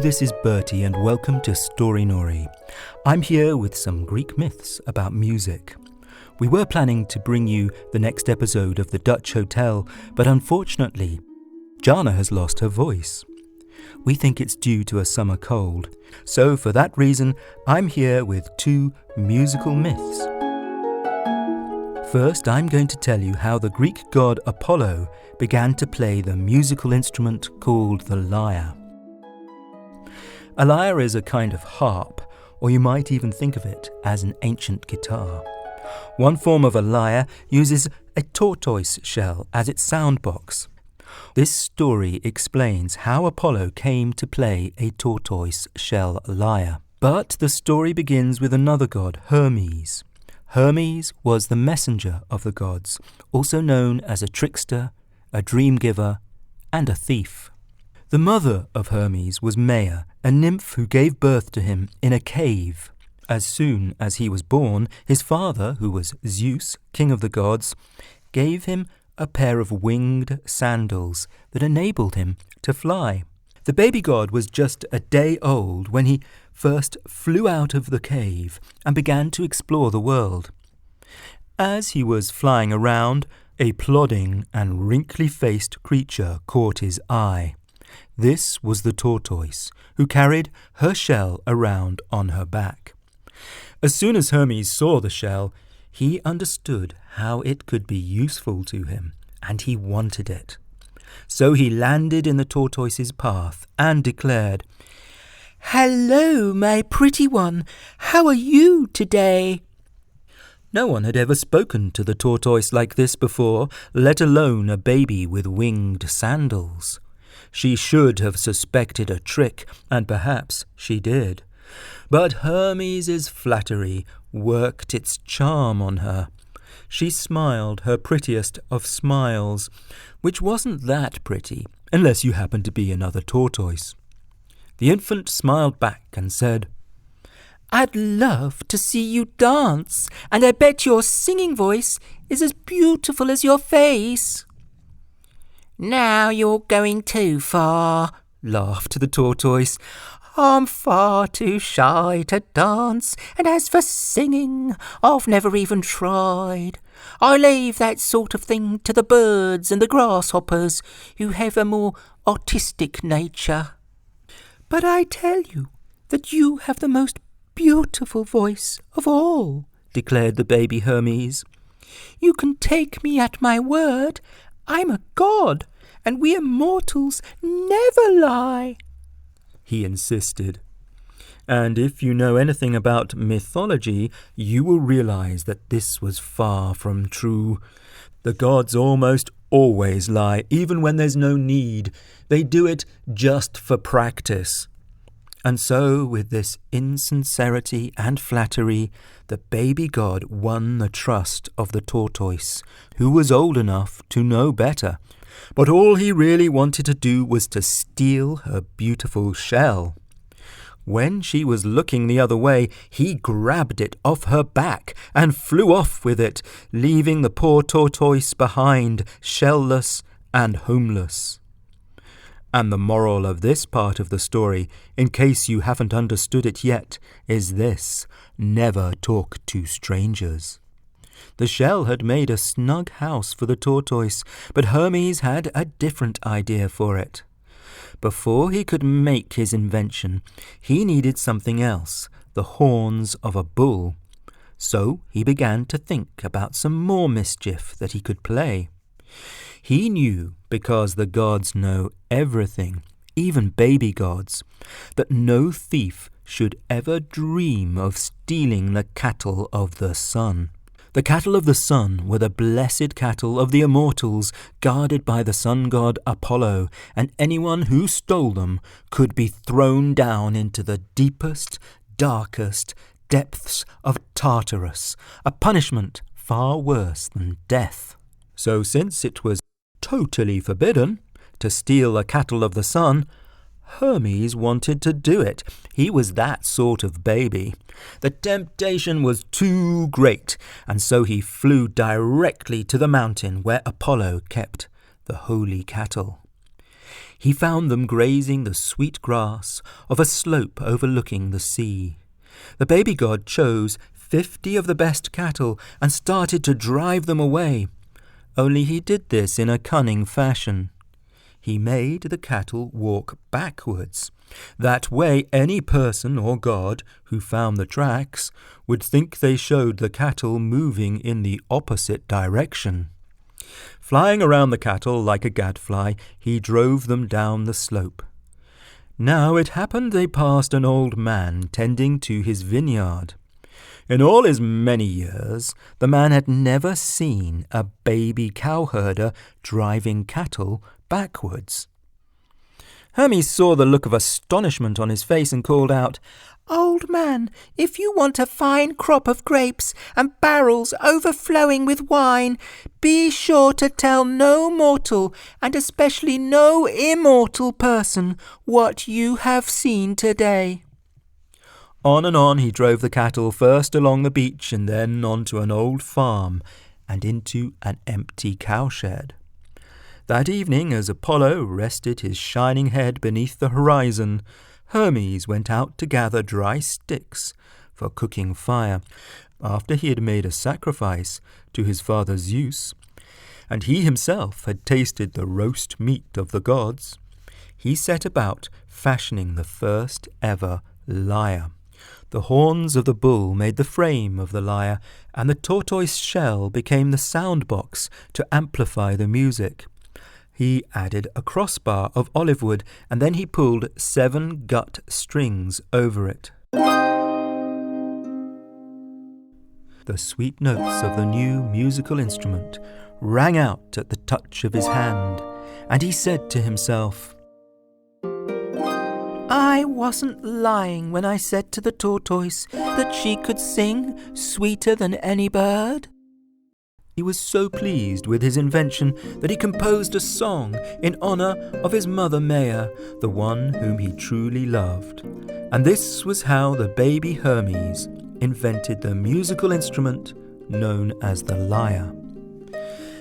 this is Bertie and welcome to Story Nori. I'm here with some Greek myths about music. We were planning to bring you the next episode of The Dutch Hotel, but unfortunately, Jana has lost her voice. We think it's due to a summer cold, so for that reason, I'm here with two musical myths. First, I'm going to tell you how the Greek god Apollo began to play the musical instrument called the lyre. A lyre is a kind of harp, or you might even think of it as an ancient guitar. One form of a lyre uses a tortoise shell as its sound box. This story explains how Apollo came to play a tortoise shell lyre. But the story begins with another god, Hermes. Hermes was the messenger of the gods, also known as a trickster, a dream giver, and a thief. The mother of Hermes was Maia, a nymph who gave birth to him in a cave. As soon as he was born, his father, who was Zeus, king of the gods, gave him a pair of winged sandals that enabled him to fly. The baby god was just a day old when he first flew out of the cave and began to explore the world. As he was flying around, a plodding and wrinkly-faced creature caught his eye. This was the tortoise, who carried her shell around on her back. As soon as Hermes saw the shell, he understood how it could be useful to him, and he wanted it. So he landed in the tortoise's path and declared, "Hello, my pretty one. How are you today?" No one had ever spoken to the tortoise like this before, let alone a baby with winged sandals. She should have suspected a trick, and perhaps she did. But Hermes' flattery worked its charm on her. She smiled her prettiest of smiles, which wasn't that pretty, unless you happened to be another tortoise. The infant smiled back and said, "I'd love to see you dance, and I bet your singing voice is as beautiful as your face." "Now you're going too far," laughed the tortoise. "I'm far too shy to dance, and as for singing, I've never even tried. I leave that sort of thing to the birds and the grasshoppers, who have a more artistic nature. But I tell you that you have the most beautiful voice of all," declared the baby Hermes. "You can take me at my word. I'm a god, and we immortals never lie," he insisted. And if you know anything about mythology, you will realize that this was far from true. The gods almost always lie, even when there's no need. They do it just for practice. And so, with this insincerity and flattery, the baby god won the trust of the tortoise, who was old enough to know better. But all he really wanted to do was to steal her beautiful shell. When she was looking the other way, he grabbed it off her back and flew off with it, leaving the poor tortoise behind, shellless and homeless. And the moral of this part of the story, in case you haven't understood it yet, is this: never talk to strangers. The shell had made a snug house for the tortoise, but Hermes had a different idea for it. Before he could make his invention, he needed something else, the horns of a bull. So he began to think about some more mischief that he could play. He knew, because the gods know everything, even baby gods, that no thief should ever dream of stealing the cattle of the sun. The cattle of the sun were the blessed cattle of the immortals, guarded by the sun god Apollo, and anyone who stole them could be thrown down into the deepest, darkest depths of Tartarus, a punishment far worse than death. So since it was totally forbidden to steal the cattle of the sun, Hermes wanted to do it. He was that sort of baby. The temptation was too great, and so he flew directly to the mountain where Apollo kept the holy cattle. He found them grazing the sweet grass of a slope overlooking the sea. The baby god chose 50 of the best cattle and started to drive them away. Only he did this in a cunning fashion. He made the cattle walk backwards. That way any person or god who found the tracks would think they showed the cattle moving in the opposite direction. Flying around the cattle like a gadfly, he drove them down the slope. Now it happened they passed an old man tending to his vineyard. In all his many years, the man had never seen a baby cowherder driving cattle backwards. Hermes saw the look of astonishment on his face and called out, "Old man, if you want a fine crop of grapes and barrels overflowing with wine, be sure to tell no mortal, and especially no immortal person, what you have seen today." On and on he drove the cattle, first along the beach and then onto an old farm and into an empty cowshed. That evening, as Apollo rested his shining head beneath the horizon, Hermes went out to gather dry sticks for cooking fire. After he had made a sacrifice to his father Zeus, and he himself had tasted the roast meat of the gods, he set about fashioning the first ever lyre. The horns of the bull made the frame of the lyre, and the tortoise shell became the sound box to amplify the music. He added a crossbar of olive wood, and then he pulled 7 gut strings over it. The sweet notes of the new musical instrument rang out at the touch of his hand, and he said to himself, "I wasn't lying when I said to the tortoise that she could sing sweeter than any bird." He was so pleased with his invention that he composed a song in honor of his mother Maia, the one whom he truly loved. And this was how the baby Hermes invented the musical instrument known as the lyre.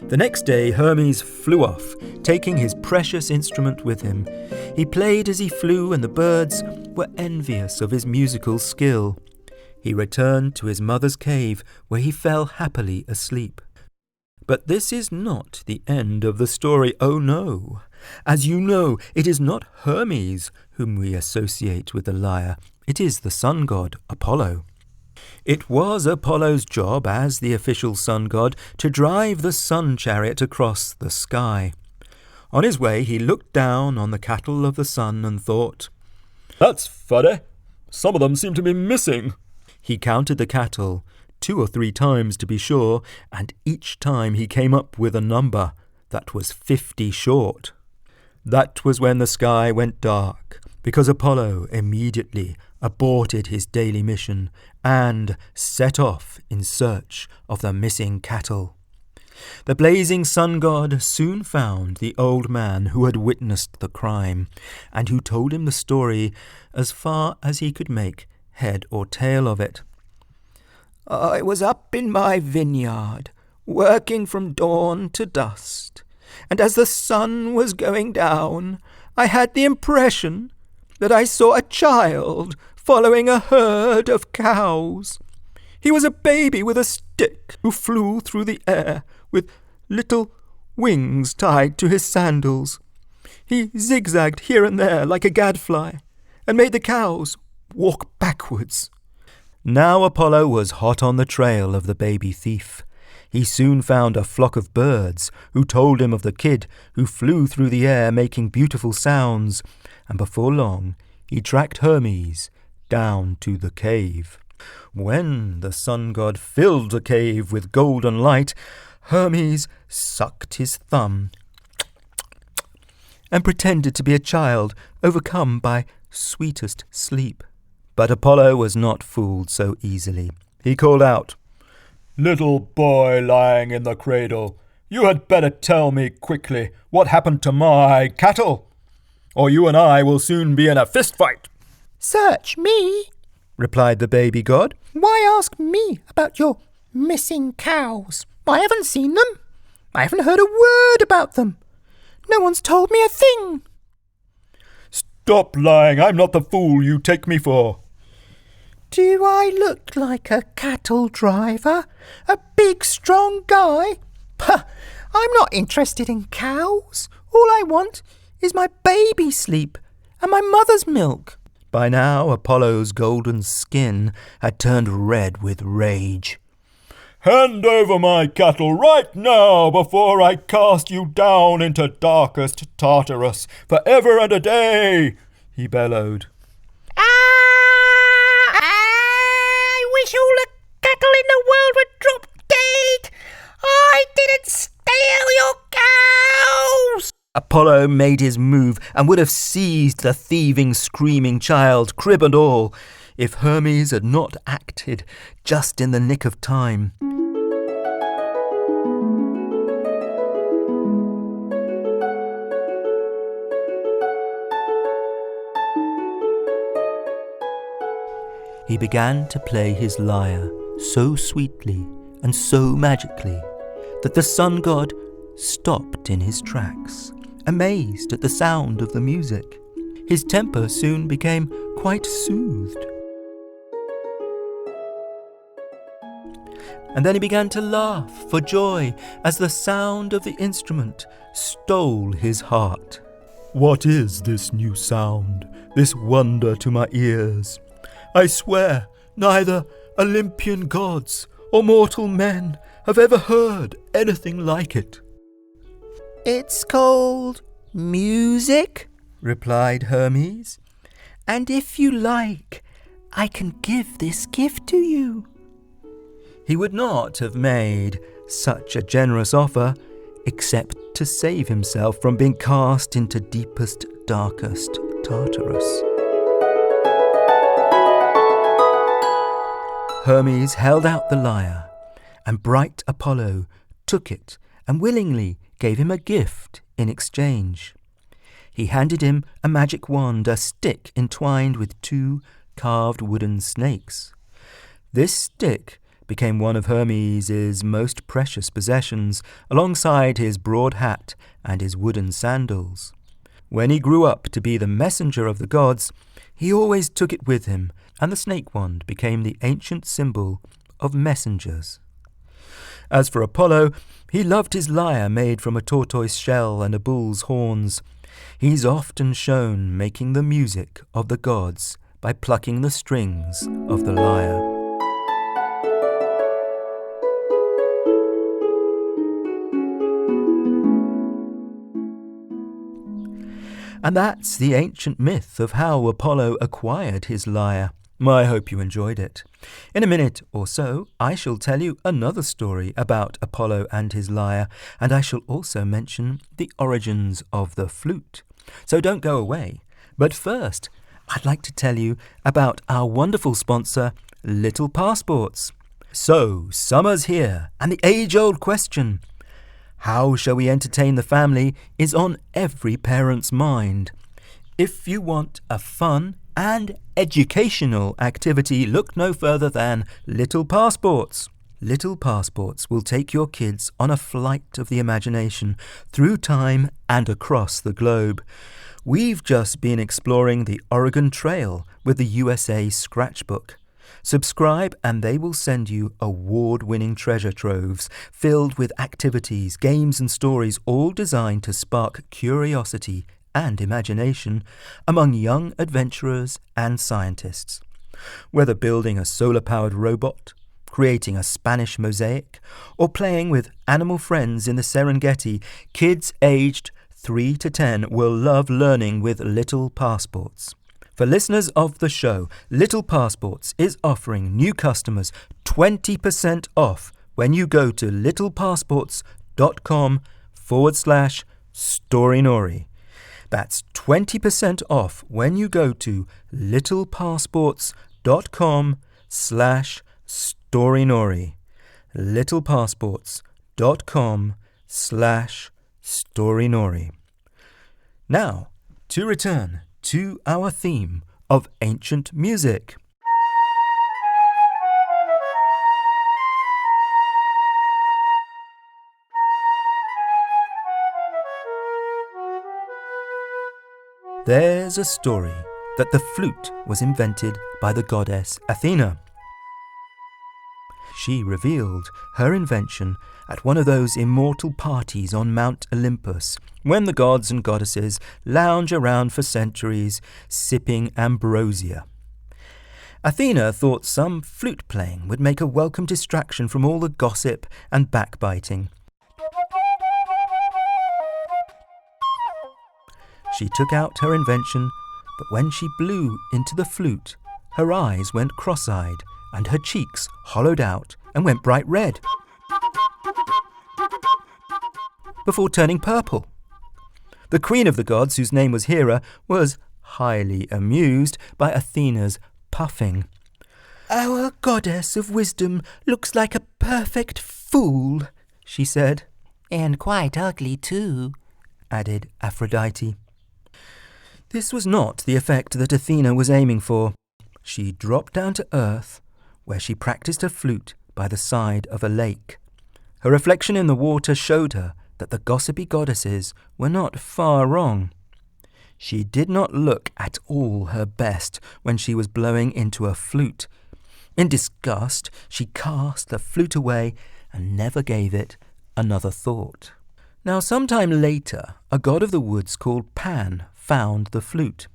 The next day Hermes flew off, taking his precious instrument with him. He played as he flew, and the birds were envious of his musical skill. He returned to his mother's cave, where he fell happily asleep. But this is not the end of the story, oh no. As you know, it is not Hermes whom we associate with the lyre. It is the sun god, Apollo. It was Apollo's job as the official sun god to drive the sun chariot across the sky. On his way, he looked down on the cattle of the sun and thought, "That's funny. Some of them seem to be missing." He counted the cattle 2 or 3 times to be sure, and each time he came up with a number that was 50 short. That was when the sky went dark, because Apollo immediately aborted his daily mission and set off in search of the missing cattle. The blazing sun god soon found the old man who had witnessed the crime, and who told him the story as far as he could make head or tail of it. "I was up in my vineyard, working from dawn to dusk, and as the sun was going down, I had the impression that I saw a child following a herd of cows. He was a baby with a stick who flew through the air with little wings tied to his sandals. He zigzagged here and there like a gadfly, and made the cows walk backwards." Now Apollo was hot on the trail of the baby thief. He soon found a flock of birds who told him of the kid who flew through the air making beautiful sounds, and before long he tracked Hermes down to the cave. When the sun god filled the cave with golden light, Hermes sucked his thumb and pretended to be a child overcome by sweetest sleep. But Apollo was not fooled so easily. He called out, "Little boy lying in the cradle, you had better tell me quickly what happened to my cattle, or you and I will soon be in a fist fight." "Search me," replied the baby god. "Why ask me about your missing cows? I haven't seen them. I haven't heard a word about them. No one's told me a thing." Stop lying. I'm not the fool you take me for. Do I look like a cattle driver? A big, strong guy? Pah! I'm not interested in cows. All I want is my baby sleep and my mother's milk. By now Apollo's golden skin had turned red with rage. Hand over my cattle right now before I cast you down into darkest Tartarus for ever and a day, he bellowed. I wish all the cattle in the world would drop dead. I didn't steal your cows. Apollo made his move and would have seized the thieving, screaming child, crib and all, if Hermes had not acted just in the nick of time. He began to play his lyre so sweetly and so magically that the sun god stopped in his tracks, amazed at the sound of the music. His temper soon became quite soothed. And then he began to laugh for joy as the sound of the instrument stole his heart. What is this new sound, this wonder to my ears? I swear neither Olympian gods or mortal men have ever heard anything like it. It's called music, replied Hermes. And if you like, I can give this gift to you. He would not have made such a generous offer except to save himself from being cast into deepest, darkest Tartarus. Hermes held out the lyre, and bright Apollo took it and willingly gave him a gift in exchange. He handed him a magic wand, a stick entwined with 2 carved wooden snakes. This stick became one of Hermes' most precious possessions, alongside his broad hat and his wooden sandals. When he grew up to be the messenger of the gods, he always took it with him, and the snake wand became the ancient symbol of messengers. As for Apollo, he loved his lyre made from a tortoise shell and a bull's horns. He's often shown making the music of the gods by plucking the strings of the lyre. And that's the ancient myth of how Apollo acquired his lyre. I hope you enjoyed it. In a minute or so, I shall tell you another story about Apollo and his lyre, and I shall also mention the origins of the flute. So don't go away. But first, I'd like to tell you about our wonderful sponsor, Little Passports. So, summer's here, and the age-old question, how shall we entertain the family, is on every parent's mind. If you want a fun and educational activity, look no further than Little Passports. Little Passports will take your kids on a flight of the imagination through time and across the globe. We've just been exploring the Oregon Trail with the USA Scratchbook. Subscribe and they will send you award-winning treasure troves filled with activities, games and stories, all designed to spark curiosity and imagination among young adventurers and scientists. Whether building a solar-powered robot, creating a Spanish mosaic, or playing with animal friends in the Serengeti, kids aged 3 to 10 will love learning with Little Passports. For listeners of the show, Little Passports is offering new customers 20% off when you go to littlepassports.com/storynori. That's 20% off when you go to littlepassports.com/storynori. littlepassports.com/storynori. Now, to return to our theme of ancient music. There's a story that the flute was invented by the goddess Athena. She revealed her invention at one of those immortal parties on Mount Olympus, when the gods and goddesses lounge around for centuries, sipping ambrosia. Athena thought some flute playing would make a welcome distraction from all the gossip and backbiting. She took out her invention, but when she blew into the flute, her eyes went cross-eyed and her cheeks hollowed out and went bright red, before turning purple. The queen of the gods, whose name was Hera, was highly amused by Athena's puffing. "Our goddess of wisdom looks like a perfect fool," she said. "And quite ugly too," added Aphrodite. This was not the effect that Athena was aiming for. She dropped down to earth, where she practiced her flute by the side of a lake. Her reflection in the water showed her that the gossipy goddesses were not far wrong. She did not look at all her best when she was blowing into a flute. In disgust, she cast the flute away and never gave it another thought. Now, sometime later, a god of the woods called Pan found the flute.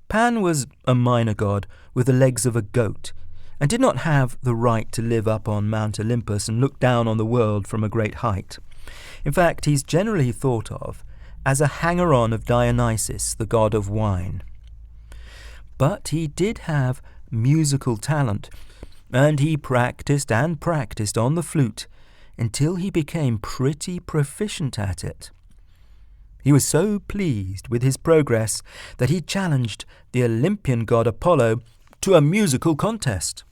Pan was a minor god with the legs of a goat, and did not have the right to live up on Mount Olympus and look down on the world from a great height. In fact, he's generally thought of as a hanger-on of Dionysus, the god of wine. But he did have musical talent, and he practiced and practiced on the flute until he became pretty proficient at it. He was so pleased with his progress that he challenged the Olympian god Apollo to a musical contest.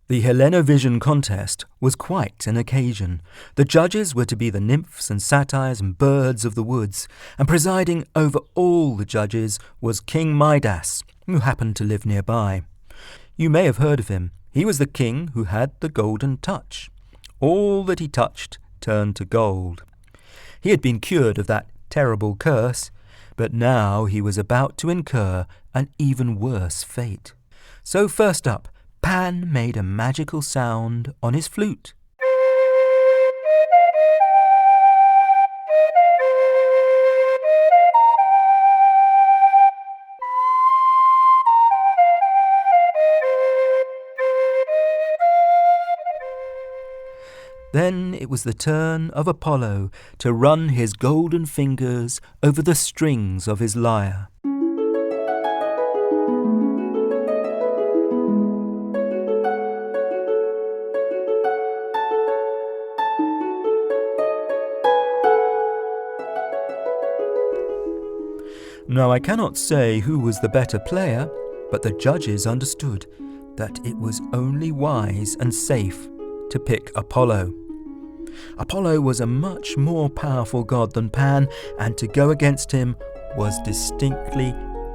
The Hellenovision contest was quite an occasion. The judges were to be the nymphs and satyrs and birds of the woods, and presiding over all the judges was King Midas, who happened to live nearby. You may have heard of him. He was the king who had the golden touch. All that he touched turned to gold. He had been cured of that terrible curse, but now he was about to incur an even worse fate. So first up, Pan made a magical sound on his flute. Then it was the turn of Apollo to run his golden fingers over the strings of his lyre. Now, I cannot say who was the better player, but the judges understood that it was only wise and safe to pick Apollo. Apollo was a much more powerful god than Pan, and to go against him was distinctly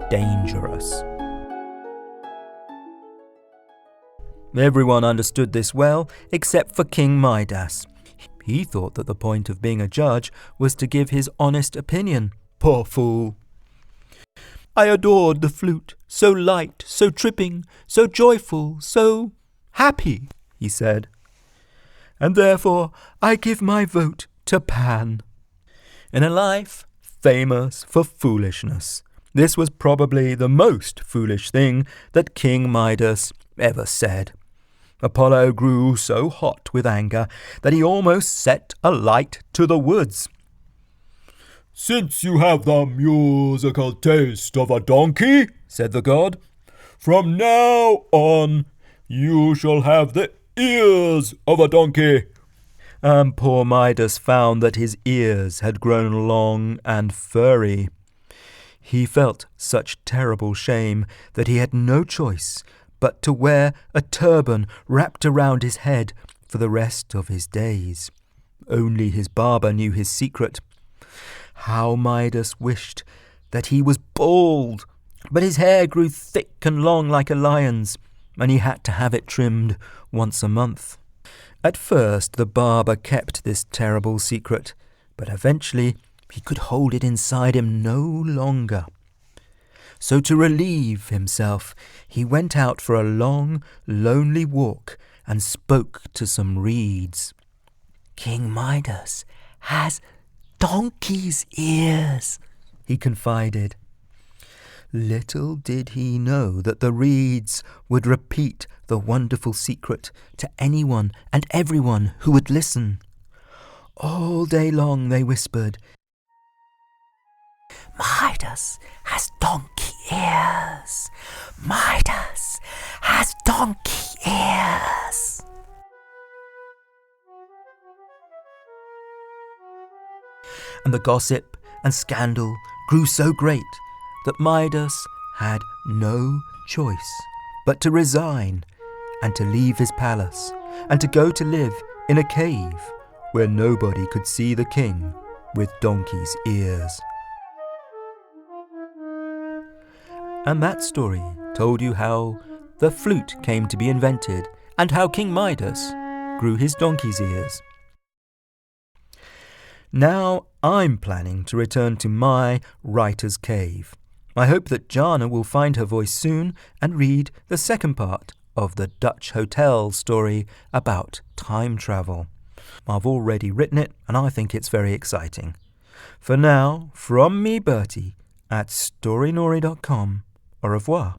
dangerous. Everyone understood this well, except for King Midas. He thought that the point of being a judge was to give his honest opinion. Poor fool! "I adored the flute, so light, so tripping, so joyful, so happy," he said. "And therefore I give my vote to Pan." In a life famous for foolishness, this was probably the most foolish thing that King Midas ever said. Apollo grew so hot with anger that he almost set alight to the woods. "Since you have the musical taste of a donkey," said the god, "from now on you shall have the ears of a donkey." And poor Midas found that his ears had grown long and furry. He felt such terrible shame that he had no choice but to wear a turban wrapped around his head for the rest of his days. Only his barber knew his secret. How Midas wished that he was bald, but his hair grew thick and long like a lion's, and he had to have it trimmed once a month. At first the barber kept this terrible secret, but eventually He could hold it inside him no longer. So to relieve himself, he went out for a long, lonely walk and spoke to some reeds. King Midas has donkey's ears, he confided. Little did he know that the reeds would repeat the wonderful secret to anyone and everyone who would listen. All day long they whispered, Midas has donkey ears. Midas has donkey ears. And the gossip and scandal grew so great that Midas had no choice but to resign and to leave his palace and to go to live in a cave where nobody could see the king with donkey's ears. And that story told you how the flute came to be invented and how King Midas grew his donkey's ears. Now I'm planning to return to my writer's cave. I hope that Jana will find her voice soon and read the second part of the Dutch Hotel story about time travel. I've already written it and I think it's very exciting. For now, from me, Bertie, at storynori.com, au revoir.